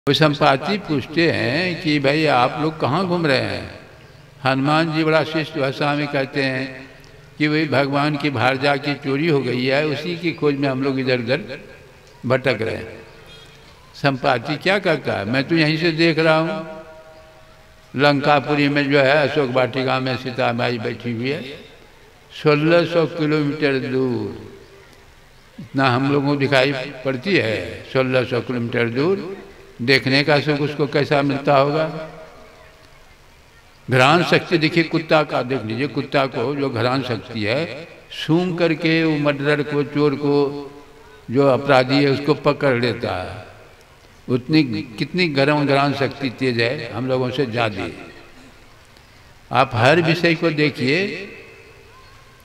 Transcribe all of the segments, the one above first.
वो संपाति पूछते हैं कि भाई आप लोग कहाँ घूम रहे हैं। हनुमान जी बड़ा शिष्ट भाषा में कहते हैं कि वही भगवान की भारजा की चोरी हो गई है, उसी की खोज में हम लोग इधर उधर भटक रहे हैं। संपाति क्या कहता है, मैं तो यहीं से देख रहा हूँ, लंकापुरी में जो है अशोक वाटिका में सीता माई बैठी हुई है, 1600 किलोमीटर दूर इतना हम लोगों को दिखाई पड़ती है। 1600 किलोमीटर दूर देखने का सुख उसको कैसा मिलता होगा। घ्राण शक्ति देखिए कुत्ता का, देख लीजिए कुत्ता को जो घ्राण शक्ति है, सूंघ करके वो मर्डर को, चोर को, जो अपराधी है उसको पकड़ लेता है। उतनी कितनी घ्राण शक्ति तेज है, हम लोगों से ज्यादा। आप हर विषय को देखिए,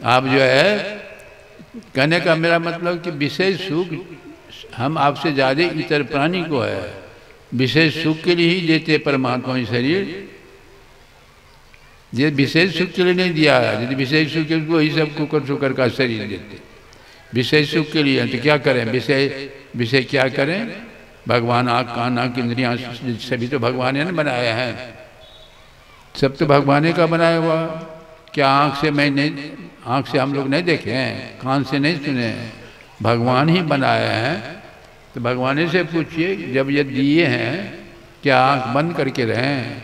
आप जो है कहने का मेरा मतलब कि विषय सुख हम आपसे ज्यादा इतर प्राणी को है, विशेष सुख के लिए ही देते परमात्मा शरीर। ये विशेष सुख के लिए नहीं दिया है, यदि विशेष सुख के लिए ही सब कुकर शुकर का शरीर देते, विशेष सुख के लिए। तो क्या करें, विषय क्या करें। भगवान आँख कान नाक इंद्रियां सभी तो भगवान ने बनाया है, सब तो भगवान का बनाया हुआ। क्या आँख से हम लोग नहीं देखे हैं, कान से नहीं सुने हैं, भगवान ही बनाया है। तो भगवान से पूछिए, जब ये दिए हैं क्या आँख बंद करके रहें।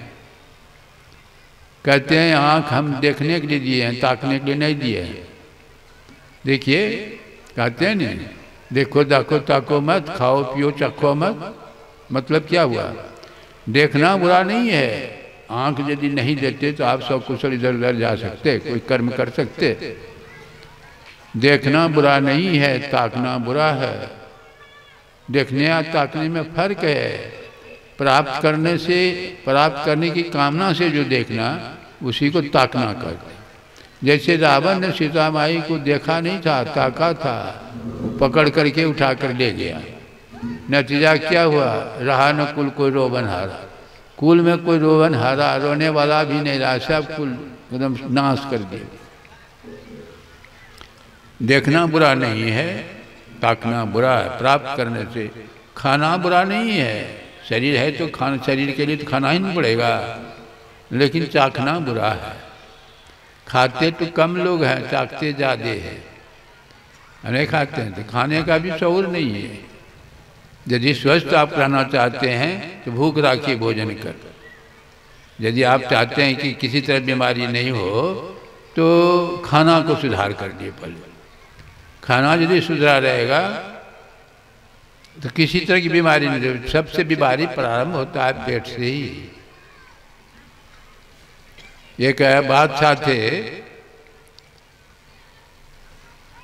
कहते हैं आँख हम देखने के लिए दिए हैं, ताकने के लिए नहीं दिए हैं। देखिए कहते हैं नहीं, देखो दाखो ताको मत, खाओ पियो चखो मत। मतलब क्या हुआ, देखना बुरा नहीं है। आँख यदि नहीं देखते तो आप सब कुशल इधर उधर जा सकते, कोई कर्म कर सकते। देखना बुरा नहीं है, ताकना बुरा है। देखने या ताकने में फर्क है। प्राप्त करने की कामना से जो देखना, उसी को ताकना कहते हैं। जैसे रावण ने सीता माई को देखा नहीं था, ताका था, पकड़ करके उठा कर ले गया। नतीजा क्या हुआ, रहा न कुल कोई रोवन हारा। कुल में कोई रोवन हारा, रोने वाला भी नहीं रहा, सब कुल एकदम नाश कर दिया। देखना बुरा नहीं है, ताकना बुरा है। प्राप्त करने से खाना बुरा नहीं है, शरीर है तो खाना, शरीर के लिए तो खाना ही नहीं पड़ेगा, लेकिन चाखना बुरा है। खाते तो कम लोग हैं, चाखते ज़्यादा है। नहीं खाते हैं तो खाने का भी शऊर नहीं है। यदि स्वस्थ आप रहना चाहते हैं तो भूख राखिए, भोजन कर। यदि आप चाहते हैं कि किसी तरह बीमारी नहीं हो तो खाना को सुधार कर दिए। पहले खाना यदि सुधरा रहेगा तो किसी तरह की बीमारी नहीं रहेगी। सबसे बीमारी प्रारंभ होता है पेट से ही। एक बादशाह थे,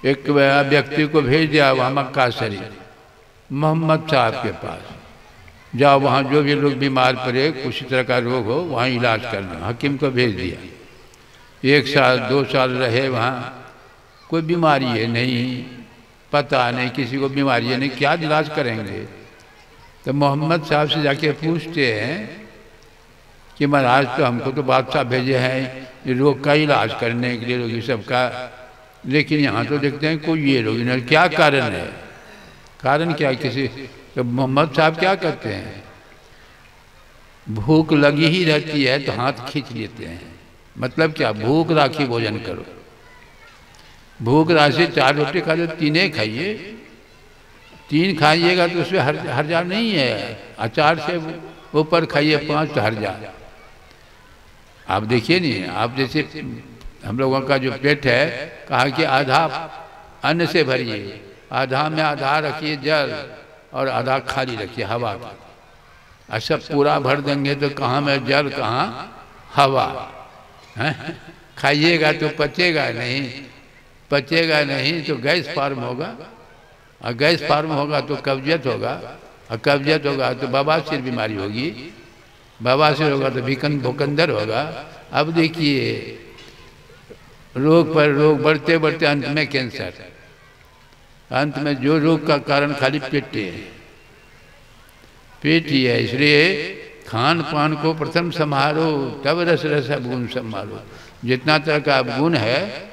एक व्यक्ति को भेज दिया वहाँ मक्का शरीफ, मोहम्मद साहब के पास, जाओ वहाँ जो भी लोग बीमार पड़े, किसी तरह का रोग हो, वहाँ इलाज करना। हकीम को भेज दिया। 1 साल 2 साल रहे वहाँ, कोई बीमारी है नहीं, पता नहीं किसी को बीमारी है नहीं, क्या इलाज करेंगे। तो मोहम्मद साहब से जाके पूछते हैं कि महाराज तो हमको तो बादशाह भेजे हैं ये रोग का इलाज करने के लिए, रोगी सबका, लेकिन यहाँ तो देखते हैं कोई ये रोगी नहीं, क्या कारण है, कारण क्या किसी। तो मोहम्मद साहब क्या करते हैं, भूख लगी ही रहती है तो हाथ खींच लेते हैं। मतलब क्या, भूख राखी भोजन करो। भूख राशि 4 रोटी खा लो, 3 खाइए। 3 खाइएगा तो उसमें हर्जा नहीं है। अचार से ऊपर खाइए 5 तो हर्जा। आप देखिए नहीं, आप जैसे हम लोगों का जो पेट है, कहा कि आधा अन्न से भरिए, आधा में आधा रखिए जल और आधा खाली रखिए हवा का। अच्छा पूरा भर देंगे तो कहाँ में जल, कहाँ हवा है। खाइएगा तो पचेगा नहीं तो गैस फॉर्म होगा, और गैस फॉर्म होगा तो कब्जियत होगा, और कब्जियत होगा तो बवासीर बीमारी होगी, बवासीर होगा तो भूकंदर होगा। अब देखिए रोग पर रोग बढ़ते बढ़ते अंत में कैंसर, अंत में जो रोग का कारण खाली पेट ही है। इसलिए खान पान को प्रथम संभालो, तब रस रस गुण संभालो। जितना तरह का गुण है,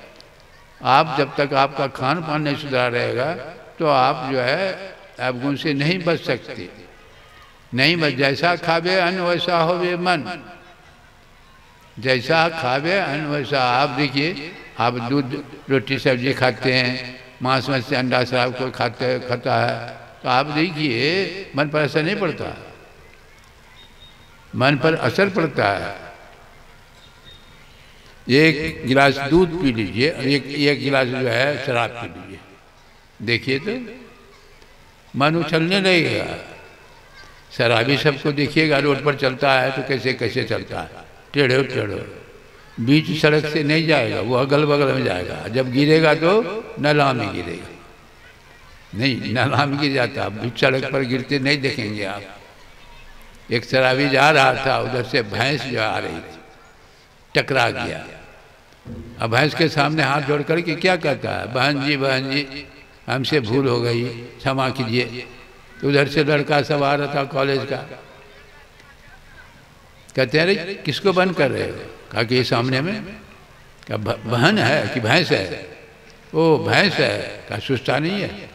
आप जब तक आपका खान पान नहीं सुधार रहेगा तो आप जो है अवगुण से नहीं बच सकते। नहीं बस जैसा खावे अन्न वैसा होवे मन। जैसा खावे अन्न वैसा। आप देखिए, आप दूध रोटी सब्जी खाते हैं, मांस मछली अंडा शराब कोई खाता है, तो आप देखिए मन पर असर नहीं पड़ता, मन पर असर पड़ता है। एक गिलास दूध पी लीजिए और एक गिलास जो है शराब पी लीजिए, देखिए तो मन उछलने लगेगा। शराबी सबको देखिएगा रोड पर चलता है तो कैसे कैसे चलता है, टेढ़ो टेढ़ो, बीच सड़क से नहीं जाएगा, वो अगल बगल में जाएगा। जब गिरेगा तो नाला में गिरेगा, नहीं नाला में गिर जाता, बीच सड़क पर गिरते नहीं देखेंगे आप। एक शराबी जा रहा था, उधर से भैंस जो आ रही थी, टकरा गया। अब भैंस के सामने हाथ जोड़ करके क्या कहता है, बहन जी हमसे भूल हो गई, क्षमा कीजिए। तो उधर से लड़का सब आ रहा था कॉलेज का, कहते हैं अरे किसको बंद कर रहे हो? कहा कि ये सामने में। क्या बहन है कि भैंस है? ओ भैंस है। कहा सुस्ता नहीं है।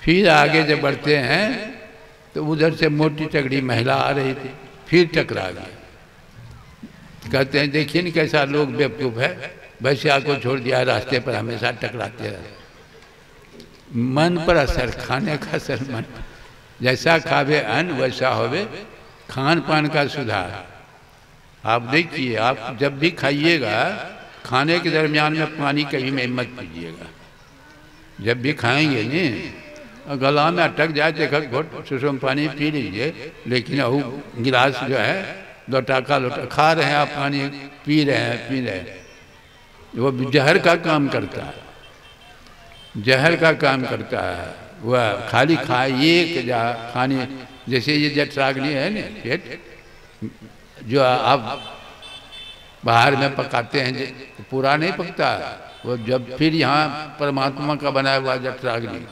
फिर आगे जब बढ़ते हैं तो उधर से मोटी तगड़ी महिला आ रही थी, फिर टकरा गया। कहते हैं देखिए नहीं कैसा लोग बेवकूफ है, भैंसिया को छोड़ दिया रास्ते पर, हमेशा टकराते रहते। मन पर असर, खाने का असर मन। जैसा खावे अन्न वैसा होवे खान पान का सुधार। आप देखिए, आप जब भी खाइएगा खाने के दरमियान में पानी कभी में मत पीजिएगा। जब भी खाएंगे नहीं, गला में अटक जाए तो घोट सुसुम पानी पी लीजिए, लेकिन वो गिलास जो है लोटा का लोटा खा रहे हैं आप, पानी पी रहे हैं, वो जहर का काम करता है, जहर का काम करता है। वह खाली खाइए कि खाने, जैसे ये जठराग्नि है ना, पेट जो आप बाहर में पकाते हैं तो पूरा नहीं पकता, वो जब फिर यहाँ परमात्मा का बनाया हुआ जठराग्नि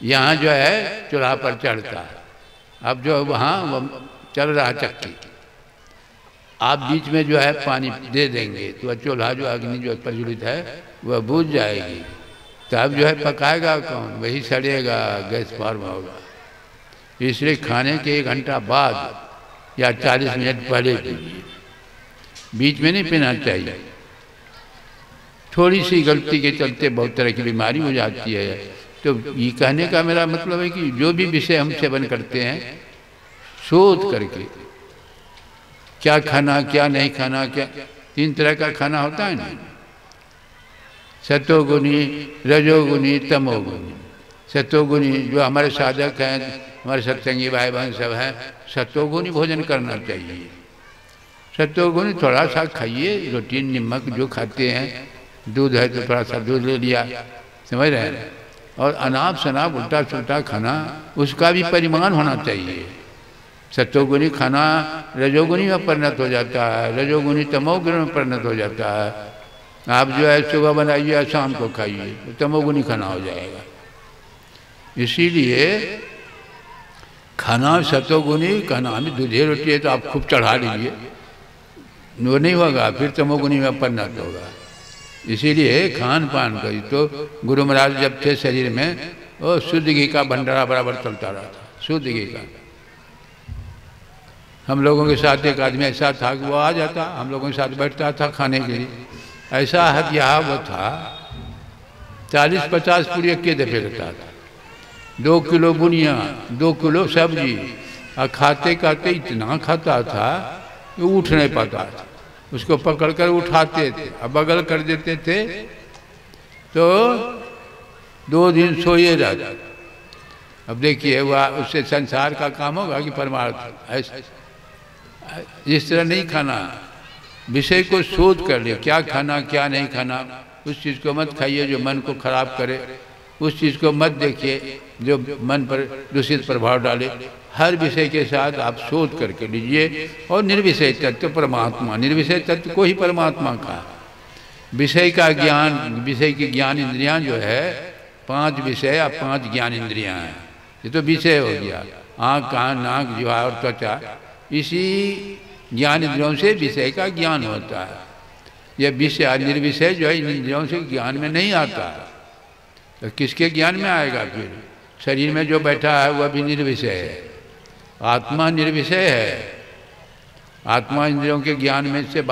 यहाँ जो है चूल्हा पर चढ़ता है। अब जो वहाँ वो चल रहा चक्की, आप बीच में जो है पानी दे देंगे तो चूल्हा जो अग्नि जो प्रज्वलित है वह बुझ जाएगी। तब जो है पकाएगा कौन? वही सड़ेगा, गैस फॉर्म होगा। इसलिए खाने के 1 घंटा बाद या 40 मिनट पहले पीजिए, बीच में नहीं पीना चाहिए। थोड़ी सी गलती के चलते बहुत तरह की बीमारी हो जाती है। तो ये कहने का मेरा मतलब है कि जो भी विषय हम सेवन करते हैं सोच करके, क्या खाना क्या नहीं खाना, क्या 3 तरह का खाना होता है ना, सतोगुनी, रजोगुनी, तमोगुनी। सतोगुनी जो हमारे साधक हैं, हमारे सत्संगी भाई बहन सब हैं, सतोगुनी भोजन करना चाहिए। सतोगुनी थोड़ा सा खाइए, रोटी नमक जो खाते हैं, दूध है तो थोड़ा सा दूध ले लिया, समझ रहे हैं। और अनाप शनाप उल्टा सुल्टा खाना, उसका भी परिमाण होना चाहिए। सतोगुनी खाना रजोगुनी में परिणत हो जाता है, रजोगुनी तमोगुनी में परिणत हो जाता है। आप जो है सुबह बनाइए शाम को खाइए, तो तमोगुनी खाना हो जाएगा। इसीलिए खाना सतोगुनी खाना, हमें दूधे रोटी है तो आप खूब चढ़ा लीजिए, वो नहीं होगा, फिर तमोगुनी में परिणत होगा। इसीलिए खान पान का तो गुरु महाराज जब थे शरीर में, वो शुद्ध घी का भंडारा बराबर चलता रहा था, शुद्ध घी का। हम लोगों के साथ एक आदमी ऐसा था कि वो आ जाता, हम लोगों के साथ बैठता था खाने के लिए। ऐसा हथिया वो था, 40-50 पूरी एक दफे लेता था, 2 किलो बुनिया, 2 किलो सब्जी, और खाते खाते इतना खाता था कि उठ नहीं पाता था। उसको पकड़कर उठाते थे, अब बगल कर देते थे तो 2 दिन सोए रहते। अब देखिए वह उससे संसार का काम होगा कि परमार्थ। ऐसा इस तरह नहीं खाना, विषय को शोध कर लिया, क्या खाना क्या नहीं खाना। उस चीज़ को मत खाइए जो मन को खराब करे, उस चीज़ को मत देखिए जो मन पर दूषित प्रभाव डाले। हर विषय के साथ आप शोध करके लीजिए। और निर्विषय तत्व परमात्मा, निर्विषय तत्व को ही परमात्मा का। विषय का ज्ञान, विषय की ज्ञान इंद्रियां जो है 5 विषय या 5 ज्ञान इंद्रियां हैं। ये तो विषय हो गया, आँख कान नाक जीवा और त्वचा, इसी ज्ञान इंद्रियों से विषय का ज्ञान होता है। यह विषय निर्विषय जो है इन इंद्रियों से ज्ञान में नहीं आता, तो किसके ज्ञान में आएगा? फिर शरीर में जो बैठा है वह भी निर्विषय है, आत्मा निर्विषय है, आत्मा इंद्रियों के ज्ञान में से